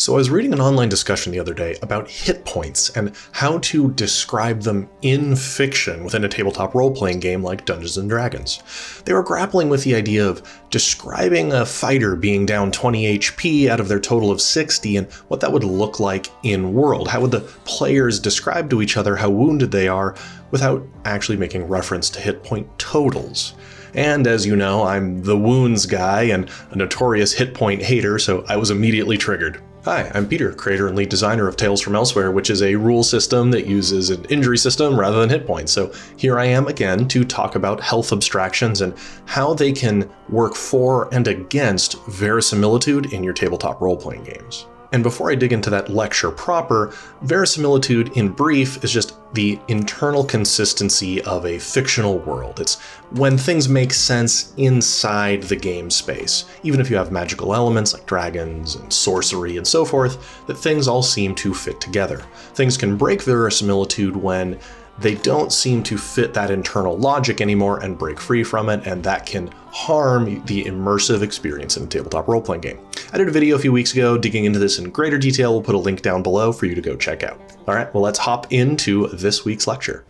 So I was reading an online discussion the other day about hit points and how to describe them in fiction within a tabletop role-playing game like Dungeons & Dragons. They were grappling with the idea of describing a fighter being down 20 HP out of their total of 60 and what that would look like in world. How would the players describe to each other how wounded they are without actually making reference to hit point totals? And as you know, I'm the wounds guy and a notorious hit point hater, so I was immediately triggered. Hi, I'm Peter, creator and lead designer of Tales from Elsewhere, which is a rule system that uses an injury system rather than hit points. So here I am again to talk about health abstractions and how they can work for and against verisimilitude in your tabletop role-playing games. And before I dig into that lecture proper, verisimilitude in brief is just the internal consistency of a fictional world. It's when things make sense inside the game space. Even if you have magical elements like dragons and sorcery and so forth, that things all seem to fit together. Things can break verisimilitude when they don't seem to fit that internal logic anymore and break free from it, and that can harm the immersive experience in a tabletop role-playing game. I did a video a few weeks ago digging into this in greater detail. We'll put a link down below for you to go check out. All right, well, let's hop into this week's lecture.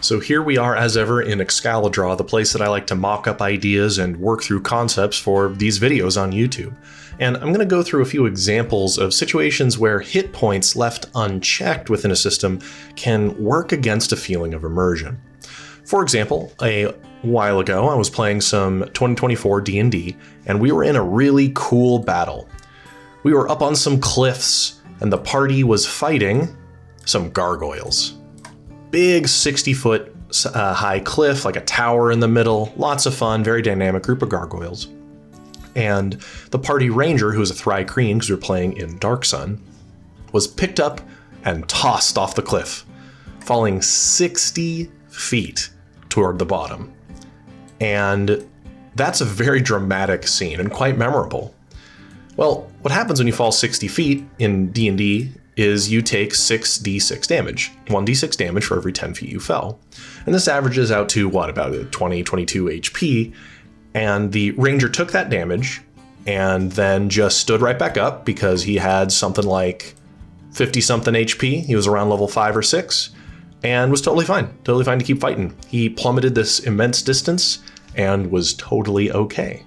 So here we are as ever in Excalidraw, the place that I like to mock up ideas and work through concepts for these videos on YouTube. And I'm going to go through a few examples of situations where hit points left unchecked within a system can work against a feeling of immersion. For example, a while ago I was playing some 2024 D&D and we were in a really cool battle. We were up on some cliffs and the party was fighting some gargoyles. Big 60-foot high cliff, like a tower in the middle, lots of fun, very dynamic group of gargoyles. And the party ranger, who was a Thri-kreen because we were playing in Dark Sun, was picked up and tossed off the cliff, falling 60 feet toward the bottom. And that's a very dramatic scene and quite memorable. Well, what happens when you fall 60 feet in D&D is you take 6d6 damage, 1d6 damage for every 10 feet you fell. And this averages out to about 20, 22 HP. And the ranger took that damage and then just stood right back up because he had something like 50-something HP. He was around level 5 or 6 and was totally fine to keep fighting. He plummeted this immense distance and was totally okay.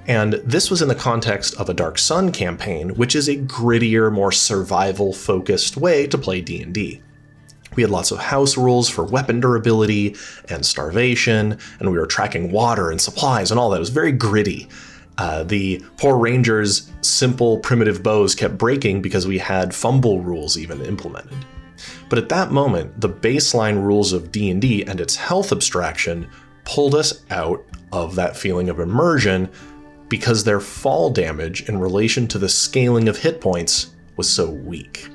And this was in the context of a Dark Sun campaign, which is a grittier, more survival-focused way to play D&D. We had lots of house rules for weapon durability and starvation, and we were tracking water and supplies and all that. It was very gritty. The poor ranger's simple primitive bows kept breaking because we had fumble rules even implemented. But at that moment, the baseline rules of D&D and its health abstraction pulled us out of that feeling of immersion because their fall damage in relation to the scaling of hit points was so weak.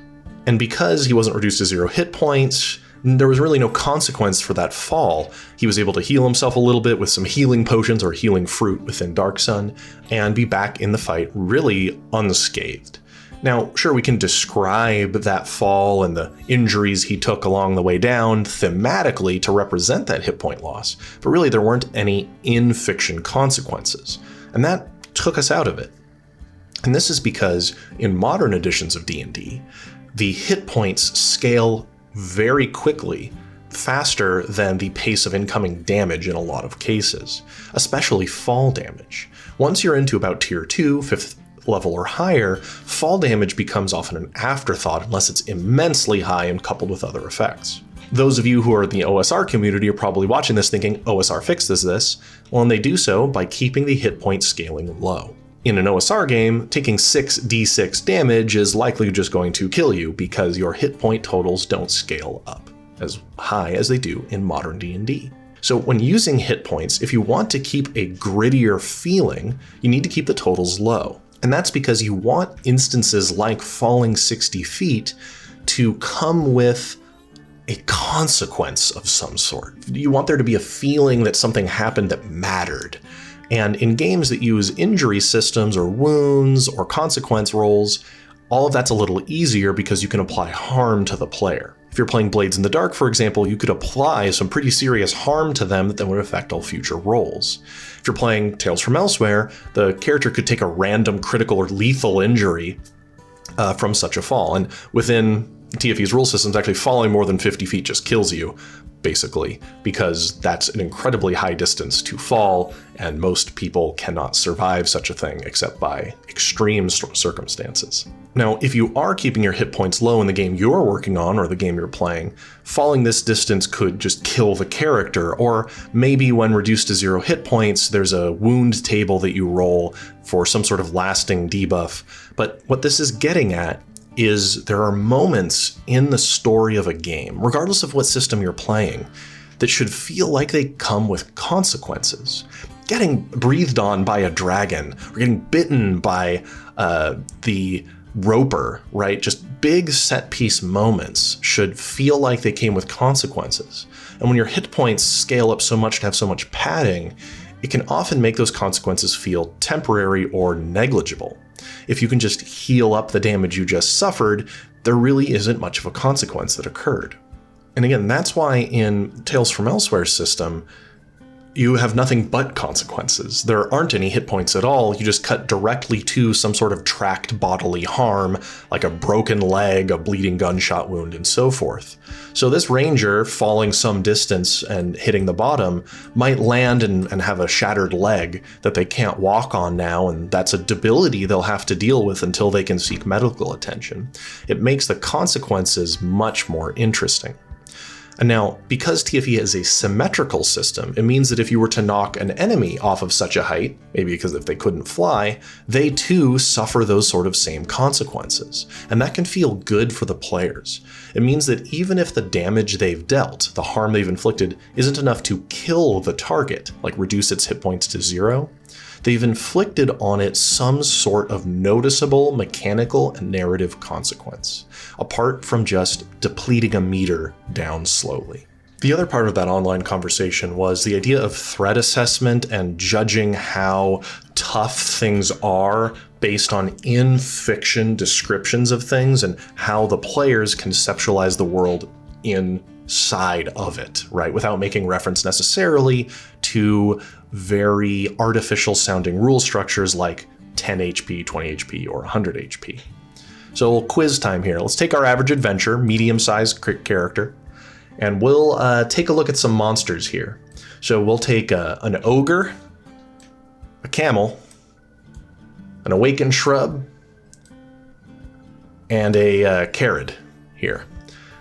And because he wasn't reduced to 0 hit points, there was really no consequence for that fall. He was able to heal himself a little bit with some healing potions or healing fruit within Dark Sun and be back in the fight really unscathed. Now, sure, we can describe that fall and the injuries he took along the way down thematically to represent that hit point loss, but really there weren't any in-fiction consequences. And that took us out of it. And this is because in modern editions of D&D, the hit points scale very quickly, faster than the pace of incoming damage in a lot of cases, especially fall damage. Once you're into about tier 2, 5th level or higher, fall damage becomes often an afterthought unless it's immensely high and coupled with other effects. Those of you who are in the OSR community are probably watching this thinking OSR fixes this. Well, and they do so by keeping the hit point scaling low. In an OSR game, taking 6d6 damage is likely just going to kill you because your hit point totals don't scale up as high as they do in modern D&D. So when using hit points, if you want to keep a grittier feeling, you need to keep the totals low. And that's because you want instances like falling 60 feet to come with a consequence of some sort. You want there to be a feeling that something happened that mattered. And in games that use injury systems or wounds or consequence rolls, all of that's a little easier because you can apply harm to the player. If you're playing Blades in the Dark, for example, you could apply some pretty serious harm to them that then would affect all future rolls. If you're playing Tales from Elsewhere, the character could take a random critical or lethal injury from such a fall. And within TFE's rule systems, actually falling more than 50 feet just kills you, basically, because that's an incredibly high distance to fall, and most people cannot survive such a thing except by extreme circumstances. Now, if you are keeping your hit points low in the game you're working on or the game you're playing, falling this distance could just kill the character, or maybe when reduced to 0 hit points, there's a wound table that you roll for some sort of lasting debuff. But what this is getting at is there are moments in the story of a game, regardless of what system you're playing, that should feel like they come with consequences. Getting breathed on by a dragon, or getting bitten by the roper, right? Just big set piece moments should feel like they came with consequences. And when your hit points scale up so much to have so much padding, it can often make those consequences feel temporary or negligible. If you can just heal up the damage you just suffered, there really isn't much of a consequence that occurred. And again, that's why in Tales from Elsewhere's system, you have nothing but consequences. There aren't any hit points at all. You just cut directly to some sort of tracked bodily harm, like a broken leg, a bleeding gunshot wound, and so forth. So this ranger falling some distance and hitting the bottom might land and have a shattered leg that they can't walk on now, and that's a debility they'll have to deal with until they can seek medical attention. It makes the consequences much more interesting. And now, because TFE is a symmetrical system, it means that if you were to knock an enemy off of such a height, maybe because if they couldn't fly, they too suffer those sort of same consequences. And that can feel good for the players. It means that even if the damage they've dealt, the harm they've inflicted, isn't enough to kill the target, like reduce its hit points to 0, they've inflicted on it some sort of noticeable mechanical and narrative consequence, apart from just depleting a meter down slowly. The other part of that online conversation was the idea of threat assessment and judging how tough things are based on in-fiction descriptions of things and how the players conceptualize the world inside of it, right? Without making reference necessarily to very artificial sounding rule structures like 10 HP, 20 HP, or 100 HP. So a little quiz time here. Let's take our average adventure, medium-sized character, and we'll take a look at some monsters here. So we'll take an ogre, a camel, an awakened shrub, and a carrot here.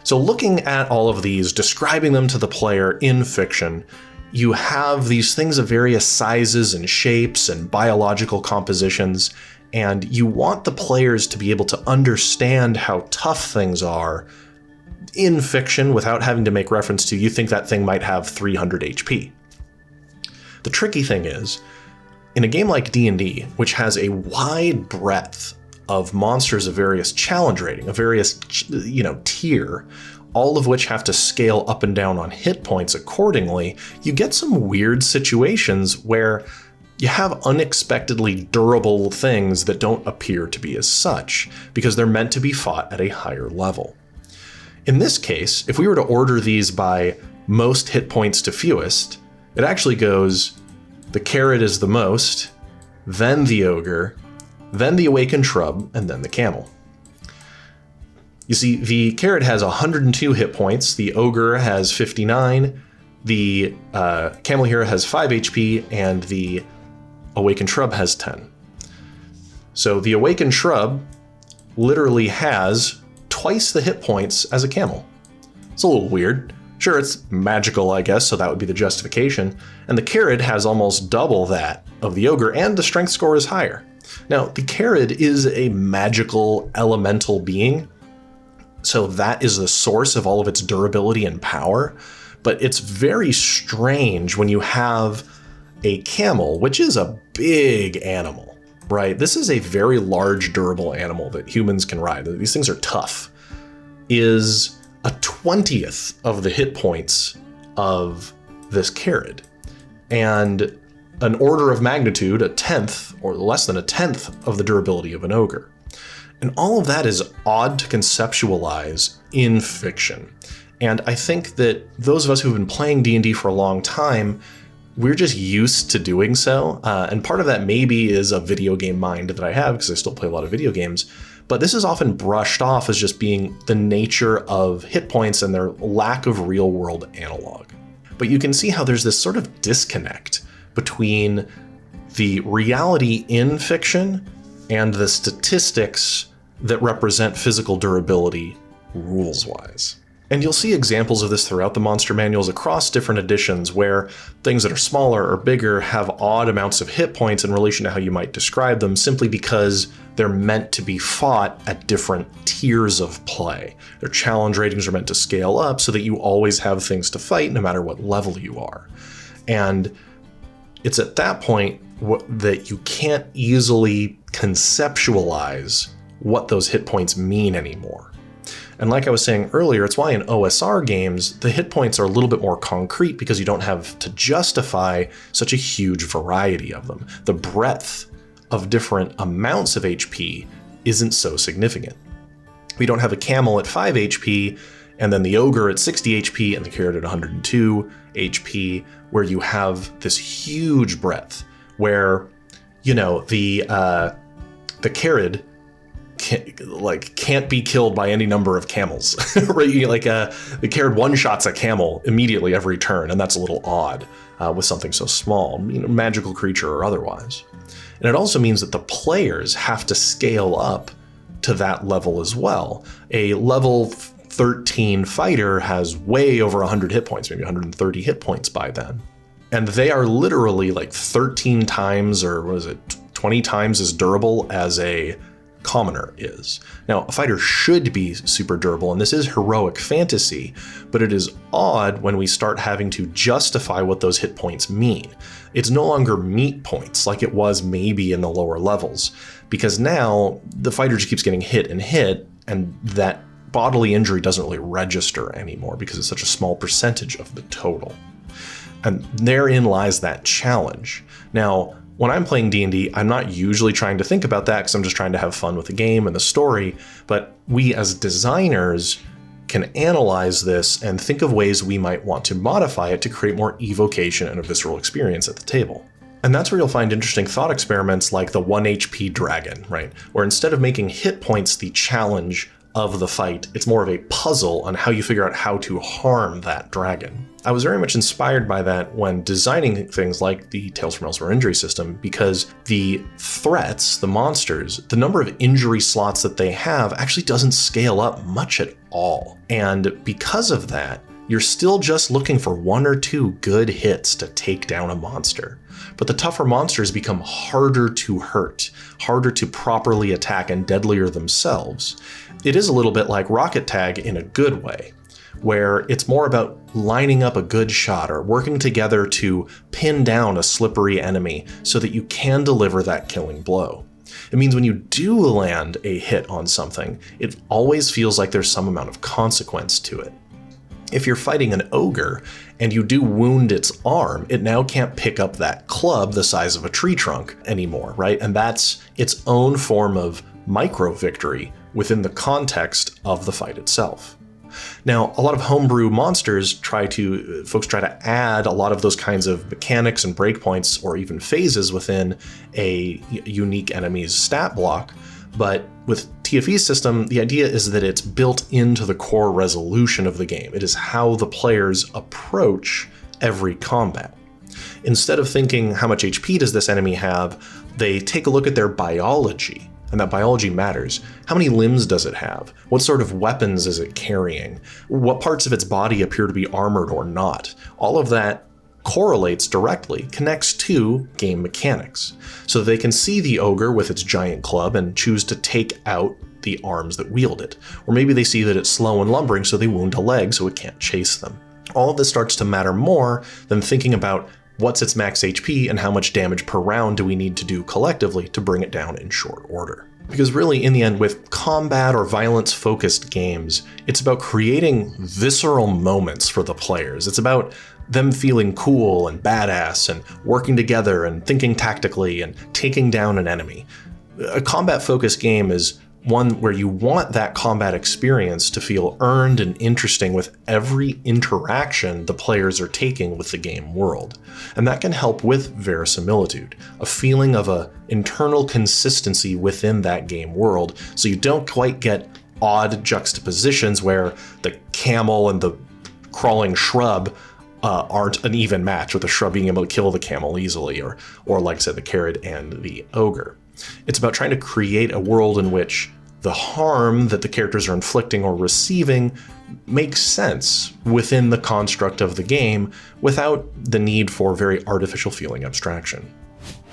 So looking at all of these, describing them to the player in fiction, you have these things of various sizes and shapes and biological compositions, and you want the players to be able to understand how tough things are in fiction without having to make reference to, you think that thing might have 300 HP. The tricky thing is, in a game like D&D, which has a wide breadth of monsters of various challenge rating, of various, tier, all of which have to scale up and down on hit points accordingly, you get some weird situations where you have unexpectedly durable things that don't appear to be as such, because they're meant to be fought at a higher level. In this case, if we were to order these by most hit points to fewest, it actually goes, the carrot is the most, then the ogre, then the awakened shrub, and then the camel. You see, the carrot has 102 hit points, the ogre has 59, the camel here has 5 HP, and the awakened shrub has 10. So the awakened shrub literally has twice the hit points as a camel. It's a little weird. Sure, it's magical, I guess, so that would be the justification. And the carrot has almost double that of the ogre, and the strength score is higher. Now, the carrot is a magical elemental being, so that is the source of all of its durability and power, but it's very strange when you have a camel, which is a big animal, right? This is a very large, durable animal that humans can ride. These things are tough. Is a 20th of the hit points of this carrot, and an order of magnitude, a 10th or less than a 10th of the durability of an ogre. And all of that is odd to conceptualize in fiction. And I think that those of us who've been playing D&D for a long time, we're just used to doing so. And part of that maybe is a video game mind that I have, because I still play a lot of video games. But this is often brushed off as just being the nature of hit points and their lack of real world analog. But you can see how there's this sort of disconnect between the reality in fiction and the statistics that represent physical durability rules-wise. And you'll see examples of this throughout the monster manuals across different editions, where things that are smaller or bigger have odd amounts of hit points in relation to how you might describe them, simply because they're meant to be fought at different tiers of play. Their challenge ratings are meant to scale up so that you always have things to fight no matter what level you are. And it's at that point that you can't easily conceptualize what those hit points mean anymore. And like I was saying earlier, it's why in OSR games, the hit points are a little bit more concrete, because you don't have to justify such a huge variety of them. The breadth of different amounts of HP isn't so significant. We don't have a camel at 5 HP, and then the ogre at 60 HP, and the carrot at 102 HP, where you have this huge breadth, where, you know, the carrot can't be killed by any number of camels, right? The carrot one-shots a camel immediately every turn, and that's a little odd with something so small, magical creature or otherwise. And it also means that the players have to scale up to that level as well. A level 13 fighter has way over 100 hit points, maybe 130 hit points by then. And they are literally like 13 times, or 20 times as durable as a commoner is. Now, a fighter should be super durable, and this is heroic fantasy, but it is odd when we start having to justify what those hit points mean. It's no longer meat points like it was maybe in the lower levels, because now the fighter just keeps getting hit, and that bodily injury doesn't really register anymore because it's such a small percentage of the total. And therein lies that challenge. Now, when I'm playing D&D, I'm not usually trying to think about that, because I'm just trying to have fun with the game and the story, but we as designers can analyze this and think of ways we might want to modify it to create more evocation and a visceral experience at the table. And that's where you'll find interesting thought experiments like the 1 HP dragon, right? Where instead of making hit points the challenge of the fight, it's more of a puzzle on how you figure out how to harm that dragon. I was very much inspired by that when designing things like the Tales from Elsewhere injury system, because the threats, the monsters, the number of injury slots that they have actually doesn't scale up much at all. And because of that, you're still just looking for 1 or 2 good hits to take down a monster. But the tougher monsters become harder to hurt, harder to properly attack, and deadlier themselves. It is a little bit like Rocket Tag in a good way, where it's more about lining up a good shot or working together to pin down a slippery enemy so that you can deliver that killing blow. It means when you do land a hit on something, it always feels like there's some amount of consequence to it. If you're fighting an ogre and you do wound its arm, it now can't pick up that club the size of a tree trunk anymore, right? And that's its own form of micro victory within the context of the fight itself. Now, a lot of homebrew monsters folks try to add a lot of those kinds of mechanics and breakpoints or even phases within a unique enemy's stat block. But with TFE's system, the idea is that it's built into the core resolution of the game. It is how the players approach every combat. Instead of thinking how much HP does this enemy have, they take a look at their biology. And that biology matters. How many limbs does it have? What sort of weapons is it carrying? What parts of its body appear to be armored or not? All of that correlates directly, connects to game mechanics. So they can see the ogre with its giant club and choose to take out the arms that wield it. Or maybe they see that it's slow and lumbering, so they wound a leg so it can't chase them. All of this starts to matter more than thinking about what's its max HP and how much damage per round do we need to do collectively to bring it down in short order. Because really, in the end, with combat or violence-focused games, it's about creating visceral moments for the players. It's about them feeling cool and badass and working together and thinking tactically and taking down an enemy. A combat-focused game is one where you want that combat experience to feel earned and interesting with every interaction the players are taking with the game world. And that can help with verisimilitude, a feeling of an internal consistency within that game world, so you don't quite get odd juxtapositions where the camel and the crawling shrub aren't an even match, with the shrub being able to kill the camel easily, or like I said, the carrot and the ogre. It's about trying to create a world in which the harm that the characters are inflicting or receiving makes sense within the construct of the game without the need for very artificial feeling abstraction.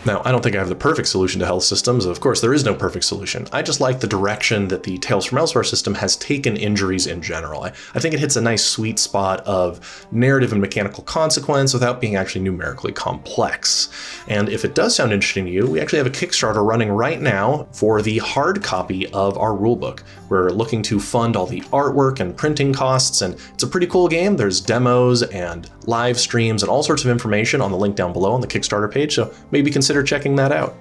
Now, I don't think I have the perfect solution to health systems. Of course, there is no perfect solution. I just like the direction that the Tales from Elsewhere system has taken injuries in general. I think it hits a nice sweet spot of narrative and mechanical consequence without being actually numerically complex. And if it does sound interesting to you, we actually have a Kickstarter running right now for the hard copy of our rulebook. We're looking to fund all the artwork and printing costs, and it's a pretty cool game. There's demos and live streams and all sorts of information on the link down below on the Kickstarter page, so maybe consider checking that out.